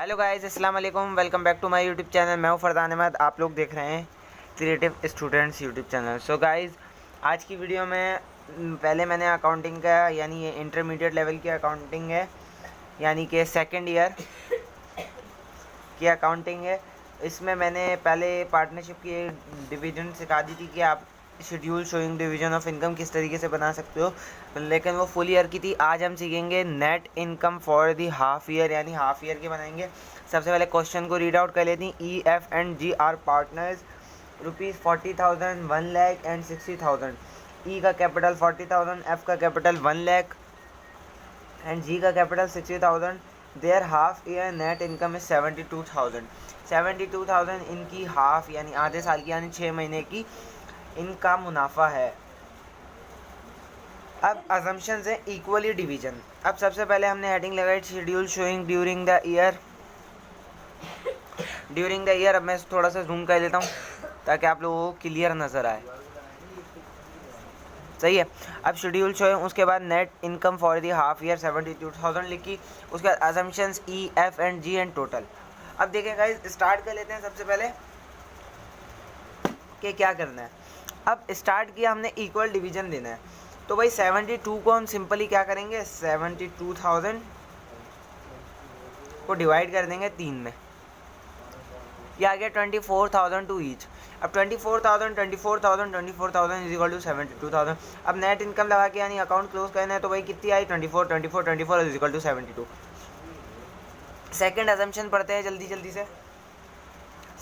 Hello guys, अस्सलाम वालेकुम। Welcome back to my YouTube channel. मैं हूं फरदान अहमद। आप लोग देख रहे हैं creative students YouTube channel. So guys, आज की वीडियो में पहले मैंने अकाउंटिंग का यानी ये इंटरमीडिएट लेवल की अकाउंटिंग है, यानी कि सेकंड ईयर की अकाउंटिंग है। इसमें मैंने पहले पार्टनरशिप की डिवीज़न सिखा दी थी कि आप schedule showing division of income किस तरीके से बना सकते हो, लेकिन वो फुल ईयर की थी। आज हम सीखेंगे net income for the half year, यानी हाफ ईयर के बनाएंगे। सबसे पहले क्वेश्चन को रीड आउट कर लेती हैं। E F and G are partners, ₹40,000, 1 lakh and 60,000। E का कैपिटल 40,000, एफ का कैपिटल 1 लाख एंड जी का capital 60,000। Their half year net income is 72,000। 72,000 इनकी हाफ यानी आधे साल की यानी 6 महीने की इनका मुनाफा है। अब अजम्पशंस है इक्वली डिवीजन। अब सबसे पहले हमने हेडिंग लगाई schedule showing during the year. अब मैं थोड़ा सा जूम कर लेता हूँ ताकि आप लोगों को क्लियर नज़र आए। सही है। अब शेड्यूल शोइंग, उसके बाद net income for the half year 72,000 लिखी। उसके बाद assumptions E F and G and total. अब देखें गाइस, स्टार्ट कर लेते हैं सबसे पहले कि क्या करना है। अब स्टार्ट किया हमने इक्वल डिवीजन देना है, तो भाई 72 को हम सिंपली क्या करेंगे, 72,000 को डिवाइड कर देंगे 3 में। ये आ गया 24,000 टू ईच। अब 24,000 इज इक्वल टू 72,000। अब नेट इनकम लगा के यानी अकाउंट क्लोज करना है, तो भाई कितनी आई, 24 is equal to 72। Second assumption पढ़ते हैं जल्दी से।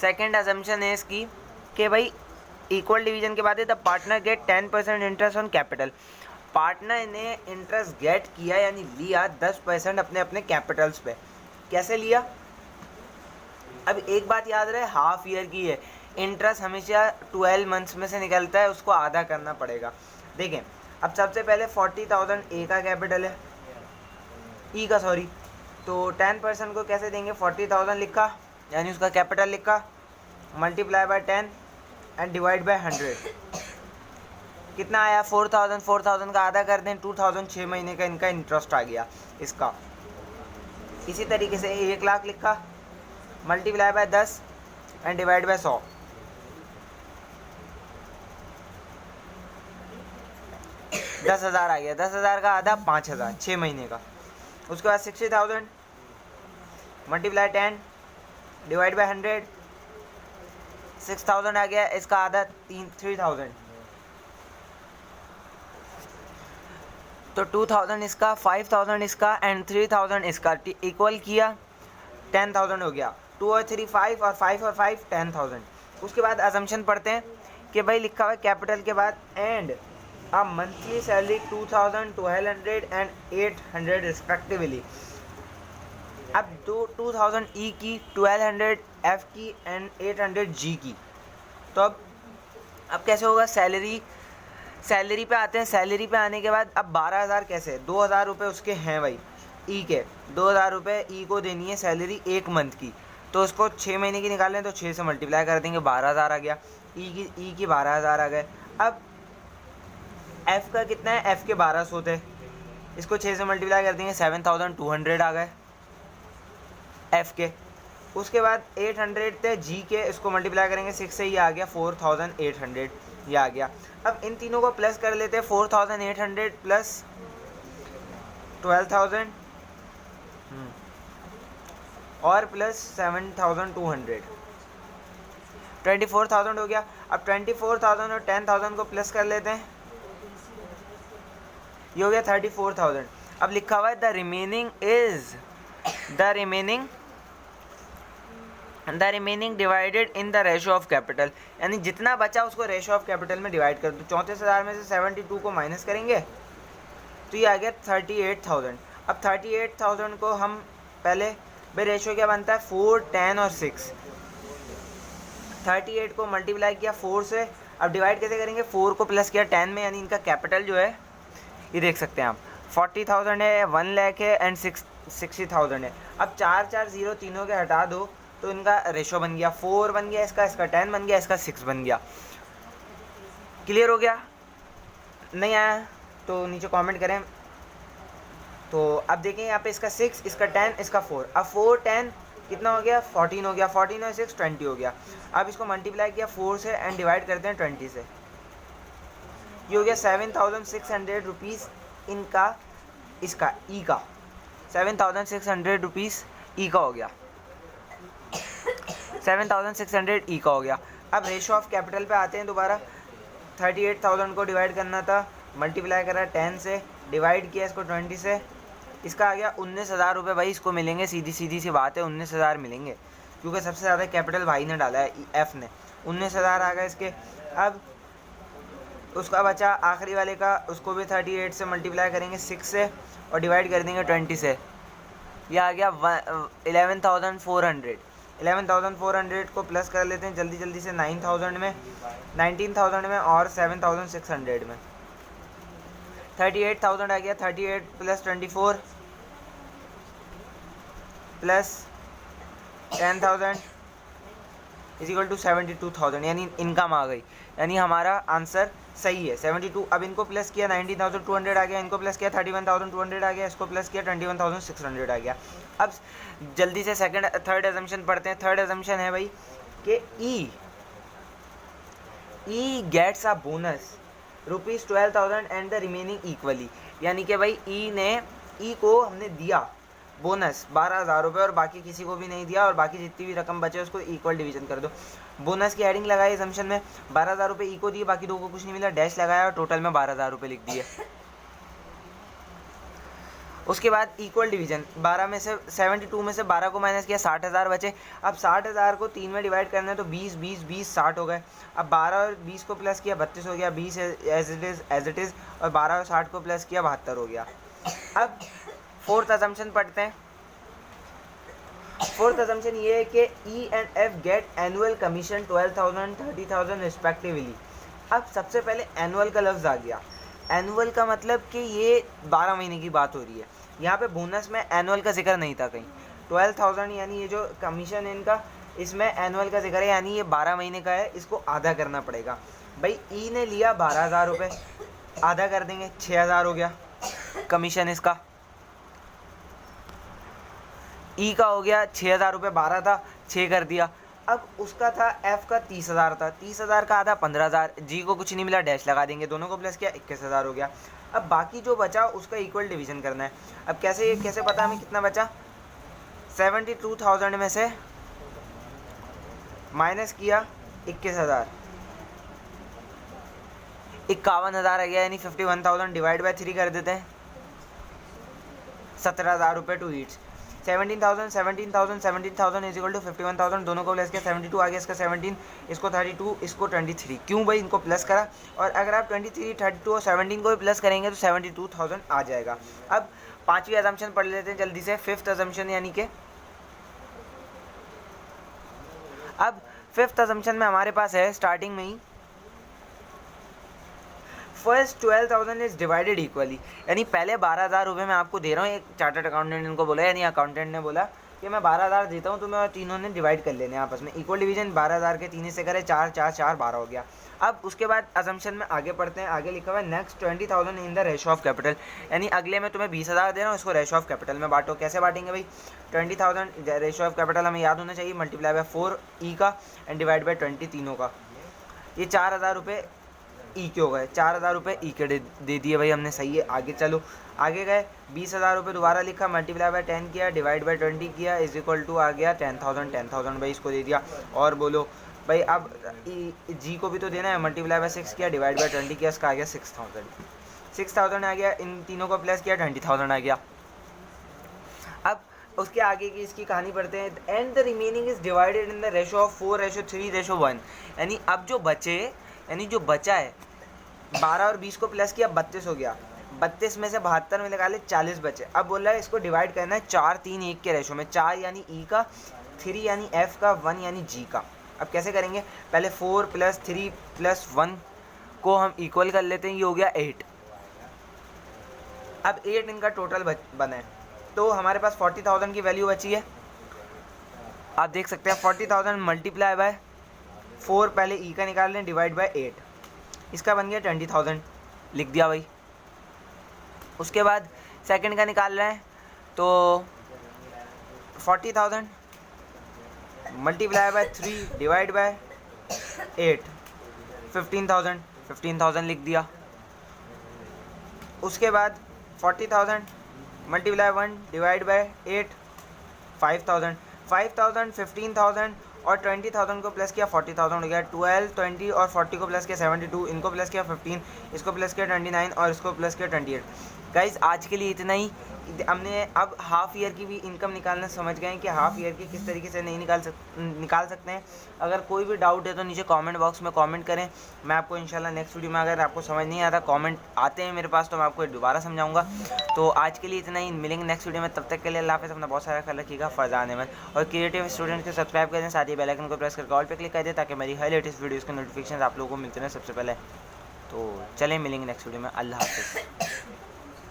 सेकेंड अजम्पशन है इसकी कि भाई इक्वल डिवीजन के बाद the partner get 10% interest on capital. Partner ने इंटरेस्ट गेट किया यानी लिया 10% अपने अपने कैपिटल्स पे। कैसे लिया? अब एक बात याद रहे, हाफ ईयर की है, इंटरेस्ट हमेशा 12 मंथ्स में से निकलता है, उसको आधा करना पड़ेगा। देखें, अब सबसे पहले 40,000 ए का कैपिटल है, ई का सॉरी, तो 10% को कैसे देंगे, 40,000 लिखा यानी उसका कैपिटल लिखा, multiply by 10 and divide by 100। कितना आया, 4,000 का आधा कर दें 2,000, 6 महीने का इनका इंटरेस्ट आ गया इसका। इसी तरीके से 1 लाख लिखा, multiply by 10 and divide by 100। दस हज़ार आ गया। 10,000 का आधा 5,000, 6 महीने का। उसके बाद 60,000 मल्टीप्लाई 10 डिवाइड बाय 100, 6,000 आ गया। इसका आधा 3,000, तो 2,000 इसका, 5,000 इसका एंड 3,000 इसका। इक्वल किया 10,000 हो गया। 2 और 3 5 और 5 और 5 10,000। उसके बाद अजम्पशन पढ़ते हैं कि भाई लिखा हुआ है कैपिटल के बाद and a monthly salary 2,000, 1,200 and 800 respectively. अब 2,000 ई की, 1,200 एफ की एंड 800 जी की। तो अब कैसे होगा, सैलरी पे आते हैं। सैलरी पे आने के बाद अब 12,000 कैसे, 2,000 रुपये उसके हैं भाई ई के, 2,000 रुपये ई को देनी है सैलरी 1 मंथ की, तो उसको 6 महीने की निकालें तो 6 से मल्टीप्लाई कर देंगे, 12,000 आ गया। ई की 12,000 आ गए। अब एफ़ का कितना है, एफ़ के 1,200 थे, इसको 6 से मल्टीप्लाई कर देंगे, 7,200 आ गए एफ़ के। उसके बाद 800 थे जी के, इसको मल्टीप्लाई करेंगे 6 से, ये आ गया 4,800, ये आ गया। अब इन तीनों को प्लस कर लेते हैं, 4,800 प्लस 12,000 और प्लस 7,200, 24,000 हो गया। अब 24,000 और 10,000 को प्लस कर लेते हैं, ये हो गया 34,000। अब लिखा हुआ है the remaining divided in the ratio of capital, यानी जितना बचा उसको रेशो ऑफ कैपिटल में डिवाइड कर दो। 34,000 में से 72 को माइनस करेंगे तो ये आ गया 38,000। अब 38,000 को हम पहले, भाई रेशो क्या बनता है, 4, 10 और 6। 38 को मल्टीप्लाई किया 4 से, अब डिवाइड कैसे करेंगे, 4 को प्लस किया 10 में, यानी इनका कैपिटल जो है ये देख सकते हैं आप, 40,000 है, 1 लाख है एंड 60,000 है। अब 4 0 तीनों के हटा दो तो इनका रेशो बन गया, 4 बन गया इसका 10 बन गया, इसका 6 बन गया। क्लियर हो गया? नहीं आया तो नीचे कमेंट करें। तो अब देखें यहाँ पे इसका 6, इसका 10, इसका 4। अब 4, 10 कितना हो गया 14 हो गया, 14 और 6 20 हो गया। अब इसको मल्टीप्लाई किया 4 से एंड डिवाइड करते हैं 20 से, ये हो गया 7600 रुपीज़ इनका, इसका ई का 7600 रुपीज़ ई का हो गया, 7600 ई का हो गया। अब रेशो ऑफ कैपिटल पे आते हैं दोबारा। 38,000 को डिवाइड करना था, मल्टीप्लाई करा 10 से, डिवाइड किया इसको 20 से, इसका आ गया 19,000 रुपये भाई इसको मिलेंगे, सीधी सीधी सी बात है 19,000 मिलेंगे, क्योंकि सबसे ज़्यादा कैपिटल भाई ने डाला है एफ़ ने, 19,000 आ गए इसके। अब उसका बचा आखिरी वाले का, उसको भी 38 से मल्टीप्लाई करेंगे 6 से और डिवाइड कर देंगे 20 से, यह आ गया 11,400। 11,400 को प्लस कर लेते हैं जल्दी जल्दी से 9,000 में, 19,000 में और 7,600 में। 38,000 आ गया, 38 plus 24 plus 10,000 is equal to 72,000, यानी इनकम आ गई, यानी हमारा आंसर सही है 72। अब इनको प्लस किया 19,200 आ गया, इनको प्लस किया 31,200 आ गया, इसको प्लस किया 21,600 आ गया। अब जल्दी से थर्ड अजम्पशन पढ़ते हैं। थर्ड अजम्पशन है भाई कि E gets a bonus ₹12,000 and the remaining equally, यानी कि भाई ई को हमने दिया बोनस 12,000 रुपये और बाकी किसी को भी नहीं दिया, और बाकी जितनी भी रकम बचे उसको इक्वल डिवीजन कर दो। बोनस की हेडिंग लगाई असम्पशन में, 12,000 रुपये ई को दिए, बाकी दो को कुछ नहीं मिला, डैश लगाया और टोटल में 12,000 रुपये लिख दिए। उसके बाद इक्वल डिवीजन, 12 में से 72 में से 12 को माइनस किया, 60,000 बचे। अब 60,000 को 3 में डिवाइड करना है तो 20 20 20 60 हो गए। अब 12 और 20 को प्लस किया 32 हो गया, 20 एज इट इज़, और 12 और 60 को प्लस किया 72 हो गया। अब फोर्थ अजम्पशन पढ़ते हैं। फोर्थ अजम्पशन ये है कि E and F get annual commission 12,000 30,000 respectively. अब सबसे पहले एनुअल का लफ्ज़ आ गया। एनुअल का मतलब कि ये 12 महीने की बात हो रही है, यहाँ पे बोनस में एनुअल का जिक्र नहीं था कहीं। 12,000 यानी ये जो कमीशन है इनका, इसमें एनुअल का जिक्र है, यानी ये 12 महीने का है, इसको आधा करना पड़ेगा। भाई ई ने लिया 12,000 रुपये, आधा कर देंगे 6,000 हो गया कमीशन इसका। ई का हो गया 6,000 रुपये, 12 था 6 कर दिया। अब उसका था एफ का 30,000 था, 30,000 का आधा 15,000, जी को कुछ नहीं मिला डैश लगा देंगे, दोनों को प्लस किया 21,000 हो गया। अब बाकी जो बचा उसका इक्वल डिवीजन करना है। अब कैसे पता हमें कितना बचा, 72,000 में से माइनस किया 21,000, 51,000 आ गया, यानी 51,000 डिवाइड बाय 3 कर देते हैं, 17,000 रुपये to each. 17,000 is equal to 51,000, दोनों को प्लस किया 72 आ गया, इसका 17, इसको 32, इसको 23। क्यों भाई इनको प्लस करा, और अगर आप 23 32 और 17 को भी प्लस करेंगे तो 72,000 आ जाएगा। अब पांचवी अजम्पशन पढ़ लेते हैं जल्दी से, फिफ्थ अजम्पशन, यानी कि अब फिफ्थ अजम्पशन में हमारे पास है स्टार्टिंग में ही फर्स्ट 12,000 इज डिवाइडेड इक्वली, यानी पहले 12,000 रुपये मैं आपको दे रहा हूँ, एक चार्टर्ड अकाउंटेंट इनको बोला, यानी अकाउंटेंट ने बोला कि मैं 12,000 देता हूँ तुम्हें और तीनों ने डिवाइड कर लेने आपस में, इक्वल डिवीजन 12,000 के 3 से करे 4 4 4 12 हो गया। अब उसके बाद अजम्पशन में आगे पढ़ते हैं, आगे लिखा हुआ है next 20,000 in the ratio of capital, यानी अगले में तुम्हें 20,000 दे रहा हूँ, इसको रेशो ऑफ कैपिटल में बांटो। कैसे बांटेंगे भाई, 20,000 रेशो ऑफ कैपिटल हमें याद होना चाहिए, मल्टीप्लाई बाय 4 ई का एंड डिवाइड बाय 20 तीनों का, ये 4,000 रुपये ई के हो गए, 4,000 रुपये ई के दे दिए भाई हमने, सही है। आगे चलो, आगे गए 20,000 रुपये दोबारा लिखा, मल्टीप्लाई बाय 10 किया, डिवाइड बाय 20 किया, इज इक्वल टू आ गया 10,000 भाई इसको दे दिया। और बोलो भाई अब जी को भी तो देना है, मल्टीप्लाई बाय 6 किया, डिवाइड बाय 20 किया, इसका आ गया 6,000 आ गया, इन तीनों को प्लस किया 20,000 आ गया। अब उसके आगे की इसकी कहानी पढ़ते हैं, and the remaining is divided in the ratio of 4:3:1, यानी अब जो बचे, यानी जो बचा है 12 और 20 को प्लस किया 32 हो गया, 32 में से 72 में निकाले 40 बचे। अब बोल रहा है इसको डिवाइड करना है 4 3 1 के रेशो में, 4 यानी ई का, 3 यानी एफ का, 1 यानी जी का। अब कैसे करेंगे, पहले 4 + 3 + 1 को हम इक्वल कर लेते हैं, ये हो गया 8। अब 8 इनका टोटल बना है, तो हमारे पास 40,000 की वैल्यू बची है। आप देख सकते हैं 40,000 मल्टीप्लाई बाय 4, पहले ई का निकाल लें, डिवाइड बाय 8, इसका बन गया 20,000, लिख दिया भाई। उसके बाद सेकंड का निकाल रहे हैं तो 40,000 मल्टीप्लाई बाय 3 डिवाइड बाय 8 15,000 लिख दिया। उसके बाद 40,000 मल्टीप्लाई 1 डिवाइड बाय 8 5,000 15,000 और 20,000 को प्लस किया 40,000 हो गया। 12 20 और 40 को प्लस किया 72, इनको प्लस किया 15, इसको प्लस किया 29 और इसको प्लस किया 28। गाइज आज के लिए इतना ही। हमने अब हाफ ईयर की भी इनकम निकालना समझ गए हैं कि हाफ ईयर की किस तरीके से नहीं निकाल सकते हैं। अगर कोई भी डाउट है तो नीचे कमेंट बॉक्स में कमेंट करें, मैं आपको इंशाल्लाह नेक्स्ट वीडियो में, अगर आपको समझ नहीं आता कमेंट आते हैं मेरे पास तो मैं आपको दोबारा समझाऊंगा। तो आज के लिए इतना ही, मिलेंगे नेक्स्ट वीडियो में, तब तक के लिए अल्लाह हाफ़िज़। अपना बहुत सारा ख्याल रखिएगा। फरजान अहमद। और क्रिएटिव स्टूडेंट को सब्सक्राइब कर दें, साथ ही बेल आइकन को प्रेस करके ऑल पे क्लिक कर दें ताकि मेरी हर लेटेस्ट वीडियोज़ के नोटिफिकेशन आप लोगों को मिलते रहें सबसे पहले। तो चलें मिलेंगे नेक्स्ट वीडियो में। अल्लाह हाफ़िज़।